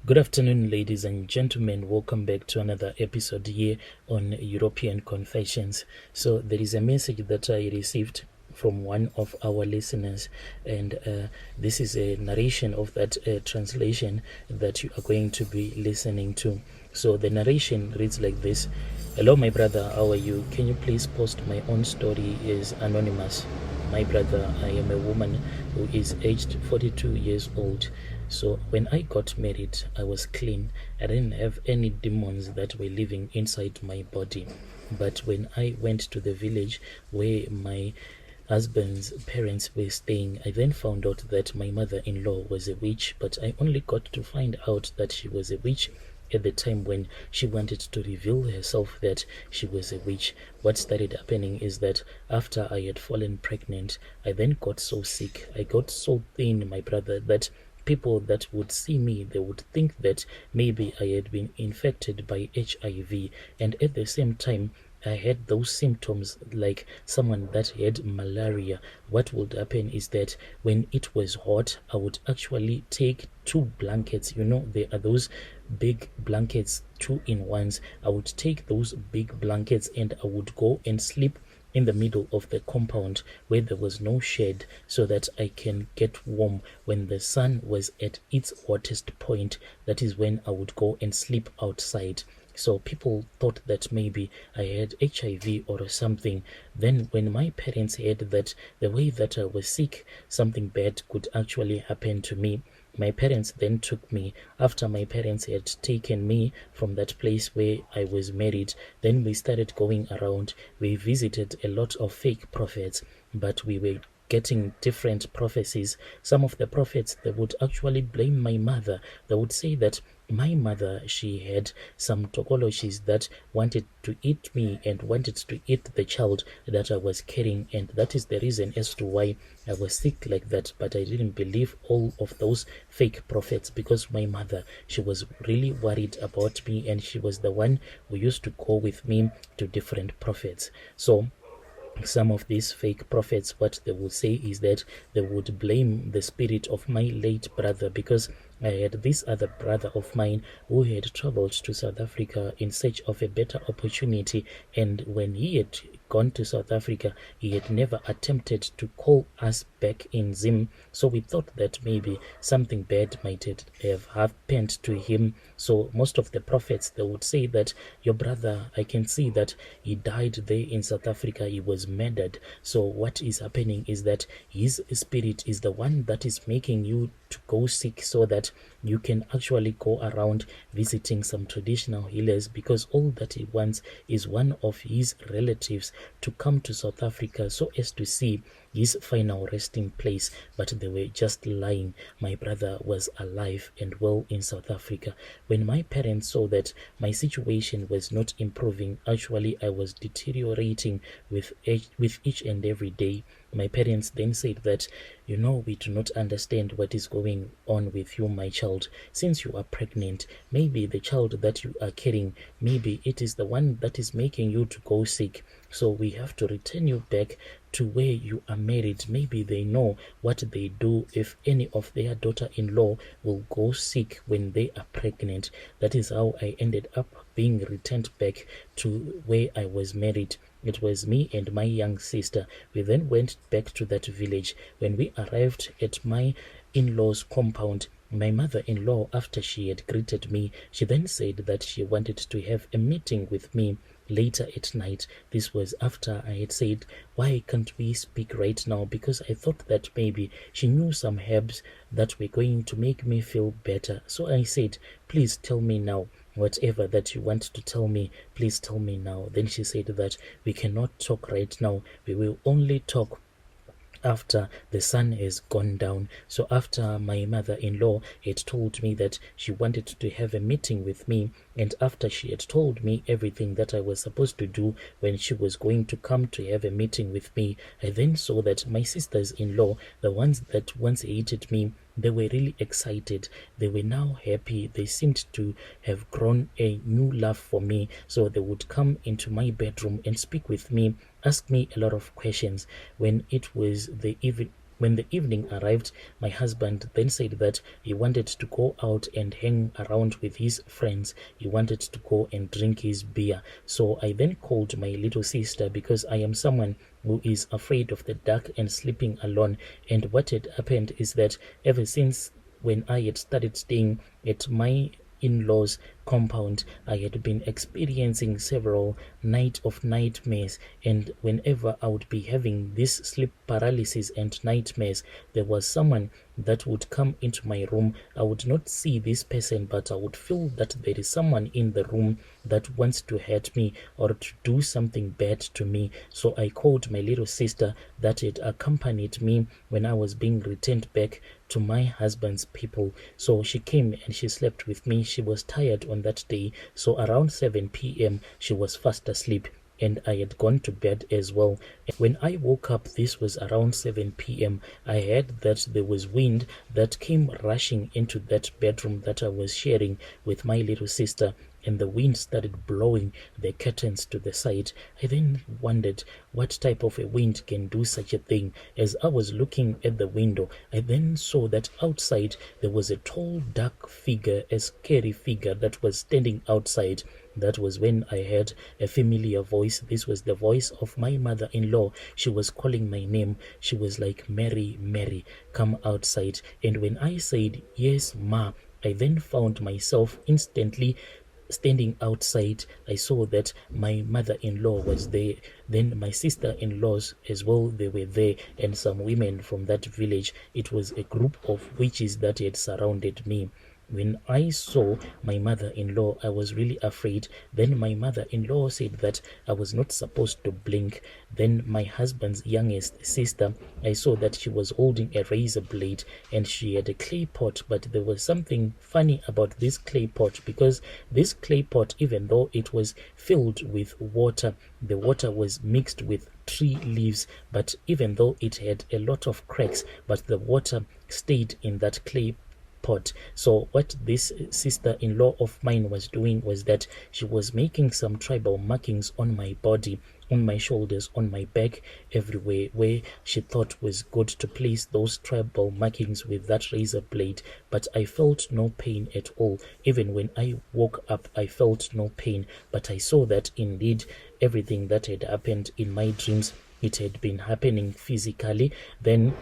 Good afternoon, ladies and gentlemen. Welcome back to another episode here on European Confessions. So, there is a message that I received from one of our listeners, and this is a narration of that translation that you are going to be listening to. So, the narration reads like this. Hello, my brother, how are you? Can you please post my own story as anonymous? My brother, I am a woman who is aged 42 years old. So when I got married, I was clean. I didn't have any demons that were living inside my body. But when I went to the village where my husband's parents were staying, I then found out that my mother-in-law was a witch, but I only got to find out that she was a witch at the time when she wanted to reveal herself that she was a witch. What started happening is that after I had fallen pregnant, I then got so sick. I got so thin, my brother, that people that would see me, they would think that maybe I had been infected by HIV, and at the same time I had those symptoms like someone that had malaria. What would happen is that when it was hot, I would actually take two blankets. There are those big blankets, 2-in-1s. I would take those big blankets and I would go and sleep in the middle of the compound where there was no shade, so that I can get warm when the sun was at its hottest point. That is when I would go and sleep outside. So people thought that maybe I had HIV or something. Then when my parents heard that the way that I was sick, something bad could actually happen to me, my parents then took me. After my parents had taken me from that place where I was married, then we started going around. We visited a lot of fake prophets, but we were getting different prophecies. Some of the prophets, they would actually blame my mother. They would say that my mother, she had some tokoloshis that wanted to eat me and wanted to eat the child that I was carrying, and that is the reason as to why I was sick like that. But I didn't believe all of those fake prophets, because my mother, she was really worried about me, and she was the one who used to go with me to different prophets. So some of these fake prophets, what they would say is that they would blame the spirit of my late brother, because I had this other brother of mine who had traveled to South Africa in search of a better opportunity, and when he had gone to South Africa, he had never attempted to call us back in Zim. So we thought that maybe something bad might have happened to him. So most of the prophets, they would say that your brother, I can see that he died there in South Africa, he was murdered. So what is happening is that his spirit is the one that is making you to go sick, so that you can actually go around visiting some traditional healers, because all that he wants is one of his relatives to come to South Africa so as to see his final resting place. But they were just lying. My brother was alive and well in South Africa. When my parents saw that my situation was not improving, actually I was deteriorating with each and every day, my parents then said that, we do not understand what is going on with you, my child. Since you are pregnant, maybe the child that you are carrying, maybe it is the one that is making you to go sick. So we have to return you back to where you are married. Maybe they know what they do if any of their daughter-in-law will go sick when they are pregnant. That is how I ended up being returned back to where I was married. It was me and my young sister. We then went back to that village. When we arrived at my in-law's compound, my mother-in-law, after she had greeted me, she then said that she wanted to have a meeting with me later at night. This was after I had said, why can't we speak right now? Because I thought that maybe she knew some herbs that were going to make me feel better. So I said, please tell me now. Whatever that you want to tell me, please tell me now. Then she said that we cannot talk right now. We will only talk after the sun has gone down. So after my mother-in-law had told me that she wanted to have a meeting with me, and after she had told me everything that I was supposed to do when she was going to come to have a meeting with me, I then saw that my sisters-in-law, the ones that once hated me, they were really excited. They were now happy. They seemed to have grown a new love for me. So they would come into my bedroom and speak with me, ask me a lot of questions. When it was the When the evening arrived, my husband then said that he wanted to go out and hang around with his friends. He wanted to go and drink his beer. So I then called my little sister, because I am someone who is afraid of the dark and sleeping alone. And what had happened is that ever since when I had started staying at my in-laws compound, I had been experiencing several night of nightmares, and whenever I would be having this sleep paralysis and nightmares, there was someone that would come into my room. I would not see this person, but I would feel that there is someone in the room that wants to hurt me or to do something bad to me. So I called my little sister that had accompanied me when I was being returned back to my husband's people. So she came and she slept with me. She was tired on that day, so around 7 p.m. she was fast asleep, and I had gone to bed as well. When I woke up, this was around 7 p.m. I heard that there was wind that came rushing into that bedroom that I was sharing with my little sister, and the wind started blowing the curtains to the side. I then wondered what type of a wind can do such a thing. As I was looking at the window, I then saw that outside there was a tall, dark figure, a scary figure that was standing outside. That was when I heard a familiar voice. This was the voice of my mother-in-law. She was calling my name. She was like, "Mary, Mary, come outside." And when I said, "Yes, ma," I then found myself instantly standing outside. I saw that my mother-in-law was there, then my sister-in-laws as well, they were there, and some women from that village. It was a group of witches that had surrounded me. When I saw my mother-in-law, I was really afraid. Then my mother-in-law said that I was not supposed to blink. Then my husband's youngest sister, I saw that she was holding a razor blade and she had a clay pot, but there was something funny about this clay pot, because this clay pot, even though it was filled with water, the water was mixed with tree leaves, but even though it had a lot of cracks, but the water stayed in that clay pot. So what this sister-in-law of mine was doing was that she was making some tribal markings on my body, on my shoulders, on my back, everywhere where she thought was good to place those tribal markings with that razor blade. But I felt no pain at all. Even when I woke up, I felt no pain. But I saw that indeed everything that had happened in my dreams, it had been happening physically. Then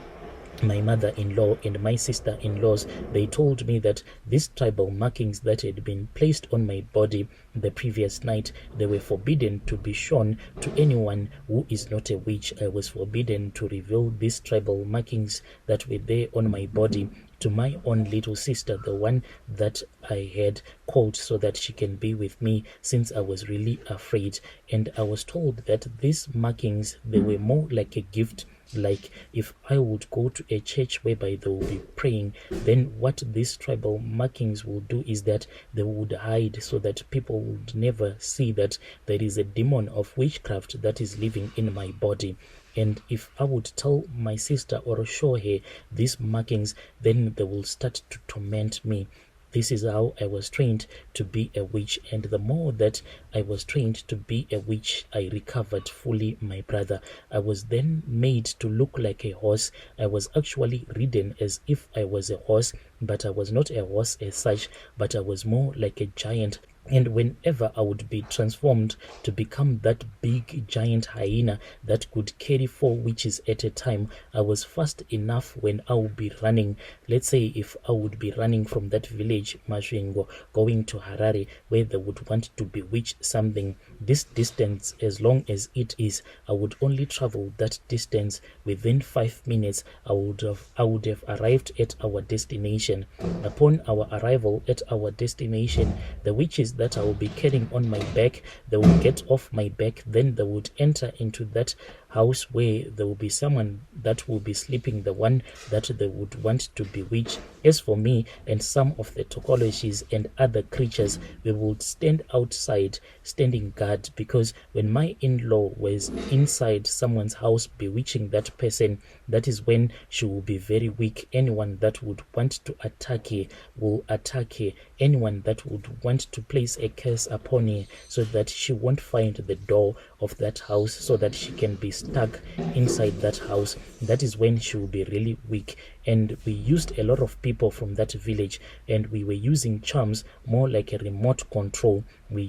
my mother-in-law and my sister-in-laws, they told me that these tribal markings that had been placed on my body the previous night, they were forbidden to be shown to anyone who is not a witch. I was forbidden to reveal these tribal markings that were there on my body to my own little sister, the one that I had called so that she can be with me, since I was really afraid. And I was told that these markings, they were more like a gift. Like if I would go to a church whereby they will be praying, then what these tribal markings will do is that they would hide so that people would never see that there is a demon of witchcraft that is living in my body. And if I would tell my sister or show her these markings, then they will start to torment me. This is how I was trained to be a witch, and the more that I was trained to be a witch, I recovered fully, my brother. I was then made to look like a horse. I was actually ridden as if I was a horse, but I was not a horse as such, but I was more like a giant. And whenever I would be transformed to become that big giant hyena that could carry 4 witches at a time, I was fast enough when I would be running. Let's say if I would be running from that village, Mashwengo, going to Harare, where they would want to bewitch something, this distance, as long as it is, I would only travel that distance within 5 minutes. I would have arrived at our destination. Upon our arrival at our destination, the witches that I will be carrying on my back, they will get off my back, then they would enter into that house where there will be someone that will be sleeping, the one that they would want to bewitch. As for me and some of the tokoloshis and other creatures, we would stand outside, standing guard, because when my in-law was inside someone's house bewitching that person, that is when she will be very weak. Anyone that would want to attack her will attack her. Anyone that would want to place a curse upon her so that she won't find the door of that house so that she can be stuck inside that house, that is when she will be really weak. And we used a lot of people from that village, and we were using charms more like a remote control. We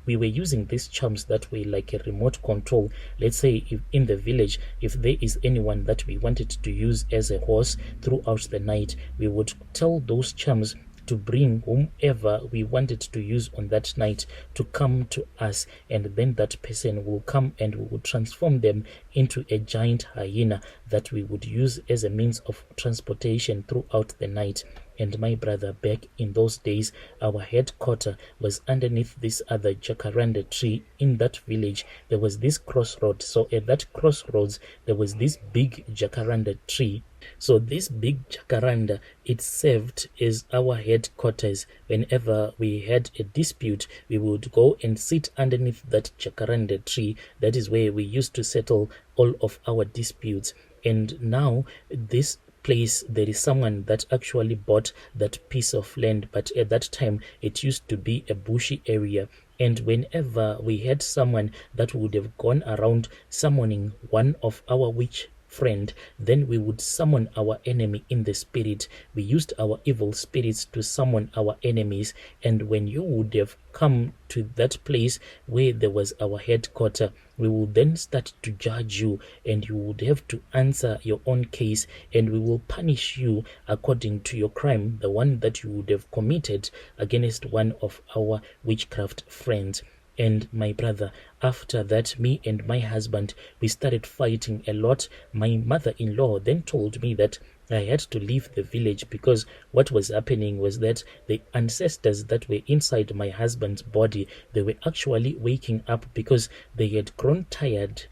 were using these charms that were like a remote control. Let's say if in the village, if there is anyone that we wanted to use as a horse throughout the night, we would tell those charms to bring whomever we wanted to use on that night to come to us, and then that person will come and we would transform them into a giant hyena that we would use as a means of transportation throughout the night. And my brother, back in those days, our headquarter was underneath this other jacaranda tree in that village. There was this crossroad. So at that crossroads, there was this big jacaranda tree. So this big jacaranda, it served as our headquarters. Whenever we had a dispute, we would go and sit underneath that jacaranda tree. That is where we used to settle all of our disputes. And now this place, there is someone that actually bought that piece of land, but at that time it used to be a bushy area. And whenever we had someone that would have gone around summoning one of our witch friend, then we would summon our enemy in the spirit. We used our evil spirits to summon our enemies. And when you would have come to that place where there was our headquarter, we will then start to judge you, and you would have to answer your own case, and we will punish you according to your crime, the one that you would have committed against one of our witchcraft friends. And my brother, after that, me and my husband, we started fighting a lot. My mother-in-law then told me that I had to leave the village because what was happening was that the ancestors that were inside my husband's body, they were actually waking up because they had grown tired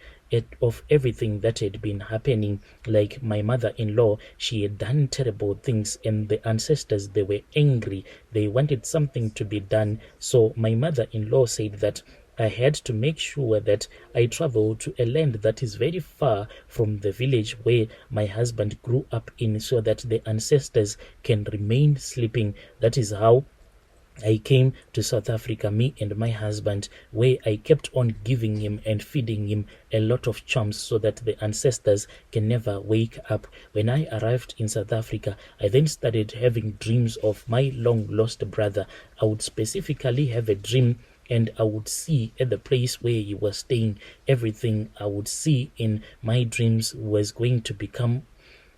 of everything that had been happening. Like my mother-in-law, she had done terrible things, and the ancestors, they were angry. They wanted something to be done. So my mother-in-law said that I had to make sure that I travel to a land that is very far from the village where my husband grew up in, so that the ancestors can remain sleeping. That is how I came to South Africa, me and my husband, where I kept on giving him and feeding him a lot of charms so that the ancestors can never wake up. When I arrived in South Africa, I then started having dreams of my long lost brother. I would specifically have a dream, and I would see at the place where he was staying, everything I would see in my dreams was going to become.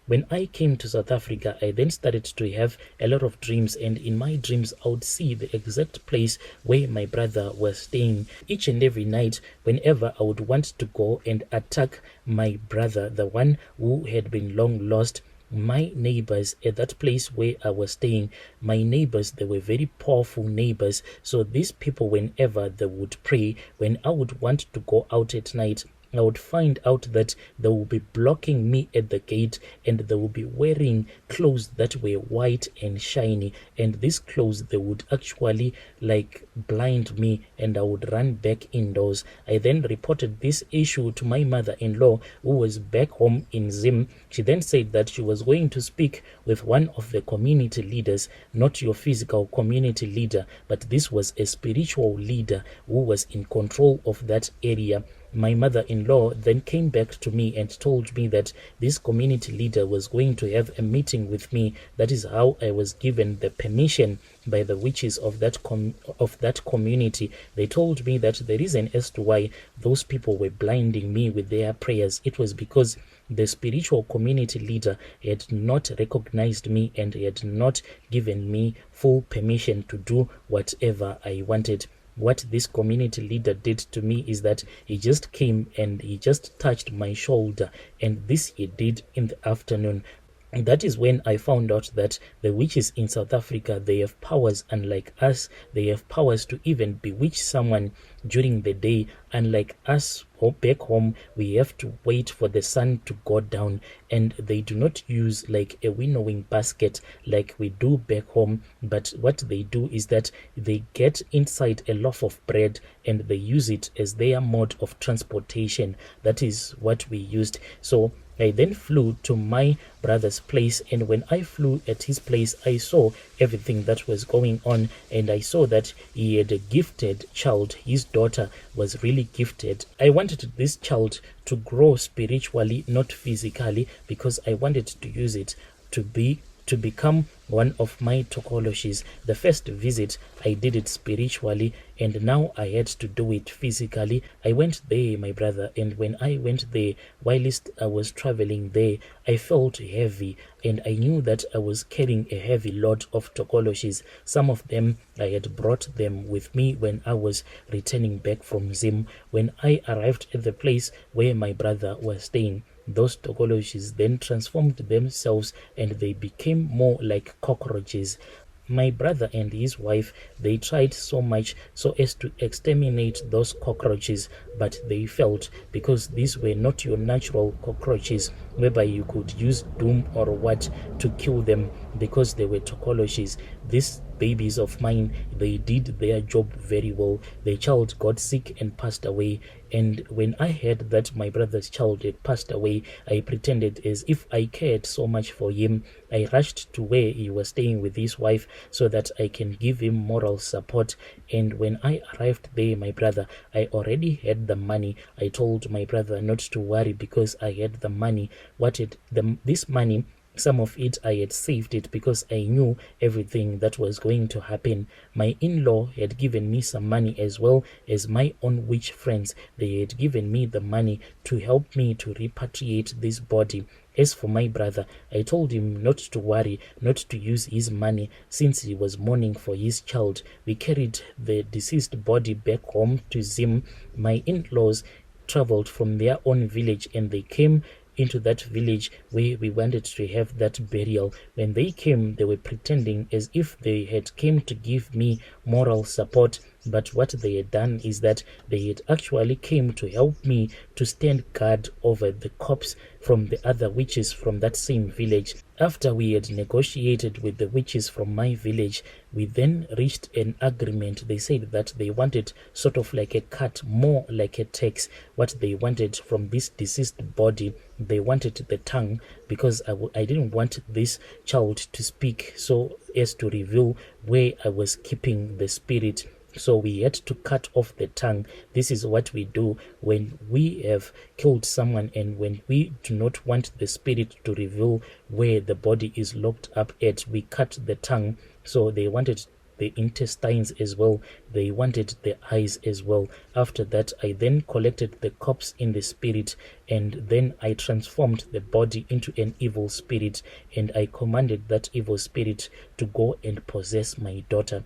When I came to South Africa, I then started to have a lot of dreams, and in my dreams, I would see the exact place where my brother was staying. Each and every night, whenever I would want to go and attack my brother, the one who had been long lost, my neighbors at that place where I was staying, my neighbors, they were very powerful neighbors. So these people, whenever they would pray, when I would want to go out at night, I would find out that they will be blocking me at the gate, and they will be wearing clothes that were white and shiny, and these clothes, they would actually like blind me, and I would run back indoors. I then reported this issue to my mother-in-law, who was back home in Zim. She then said that she was going to speak with one of the community leaders, not your physical community leader, but this was a spiritual leader who was in control of that area. My mother-in-law then came back to me and told me that this community leader was going to have a meeting with me. That is how I was given the permission by the witches of that community. They told me that the reason as to why those people were blinding me with their prayers, it was because the spiritual community leader had not recognized me and had not given me full permission to do whatever I wanted. What this community leader did to me is that he just came and he just touched my shoulder, and this he did in the afternoon. And that is when I found out that the witches in South Africa, they have powers unlike us. They have powers to even bewitch someone during the day. Unlike us back home, we have to wait for the sun to go down, and they do not use like a winnowing basket like we do back home. But what they do is that they get inside a loaf of bread and they use it as their mode of transportation. That is what we used. So I then flew to my brother's place, and when I flew at his place, I saw everything that was going on, and I saw that he had a gifted child. His daughter was really gifted. I wanted this child to grow spiritually, not physically, because I wanted to use it to become one of my tokoloshis. The first visit I did it spiritually, and now I had to do it physically. I went there, my brother, and when I went there, whilst I was traveling there, I felt heavy, and I knew that I was carrying a heavy load of tokoloshis. Some of them I had brought them with me when I was returning back from Zim. When I arrived at the place where my brother was staying, those tokoloshis then transformed themselves and they became more like cockroaches. My brother and his wife, they tried so much so as to exterminate those cockroaches, but they failed, because these were not your natural cockroaches whereby you could use doom or what to kill them, because they were tokoloshis. These babies of mine, they did their job very well. The child got sick and passed away, and when I heard that my brother's child had passed away, I pretended as if I cared so much for him. I rushed to where he was staying with his wife so that I can give him moral support. And when I arrived there, my brother, I already had the money. I told my brother not to worry because I had the money. This money, some of it I had saved it because I knew everything that was going to happen. My in-law had given me some money, as well as my own witch friends. They had given me the money to help me to repatriate this body. As for my brother, I told him not to worry, not to use his money, since he was mourning for his child. We carried the deceased body back home to Zim. My in-laws traveled from their own village, and they came into that village where we wanted to have that burial. When they came, they were pretending as if they had came to give me moral support, but what they had done is that they had actually came to help me to stand guard over the corpse from the other witches from that same village. After we had negotiated with the witches from my village, we then reached an agreement. They said that they wanted sort of like a cut, more like a tax. What they wanted from this deceased body, they wanted the tongue, because I didn't want this child to speak so as to reveal where I was keeping the spirit. So we had to cut off the tongue. This is what we do when we have killed someone, and when we do not want the spirit to reveal where the body is locked up at, we cut the tongue. So they wanted the intestines as well. They wanted the eyes as well. After that, I then collected the corpse in the spirit, and then I transformed the body into an evil spirit, and I commanded that evil spirit to go and possess my daughter.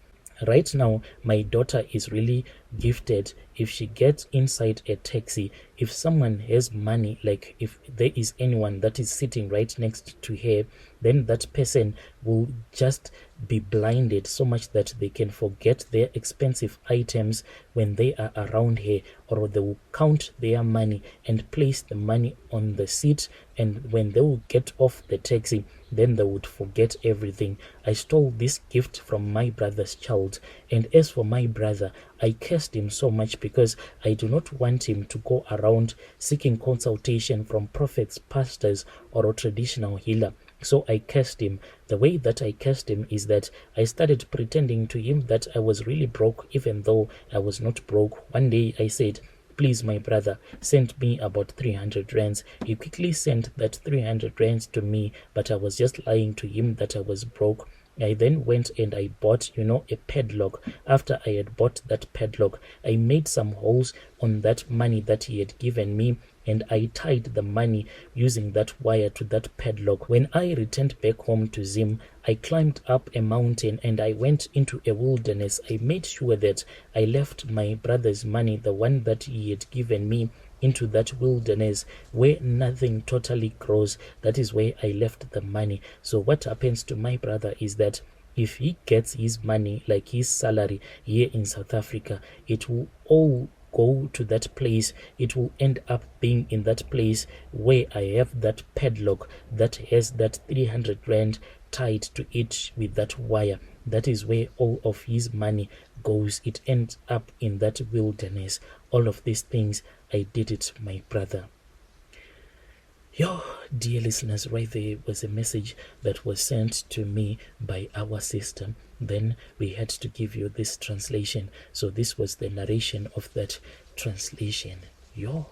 Right now, my daughter is really gifted. If she gets inside a taxi, if someone has money, like if there is anyone that is sitting right next to her, then that person will just be blinded so much that they can forget their expensive items when they are around her, or they will count their money and place the money on the seat, and when they will get off the taxi, then they would forget everything. I stole this gift from my brother's child, and as for my brother, I cursed him so much because I do not want him to go around seeking consultation from prophets, pastors, or a traditional healer. So I cursed him. The way that I cursed him is that I started pretending to him that I was really broke, even though I was not broke. One day I said, "Please, my brother, send me about 300 rands. He quickly sent that 300 rands to me, but I was just lying to him that I was broke. I then went and I bought, a padlock. After I had bought that padlock, I made some holes on that money that he had given me, and I tied the money using that wire to that padlock. When I returned back home to Zim, I climbed up a mountain and I went into a wilderness. I made sure that I left my brother's money, the one that he had given me, into that wilderness where nothing totally grows. That is where I left the money. So what happens to my brother is that if he gets his money, like his salary here in South Africa, it will all go to that place. It will end up being in that place where I have that padlock that has that 300 rand tied to it with that wire. That is where all of his money goes. It ends up in that wilderness. All of these things, I did it, my brother. Yo, dear listeners, right there was a message that was sent to me by our system. Then we had to give you this translation. So this was the narration of that translation. Yo.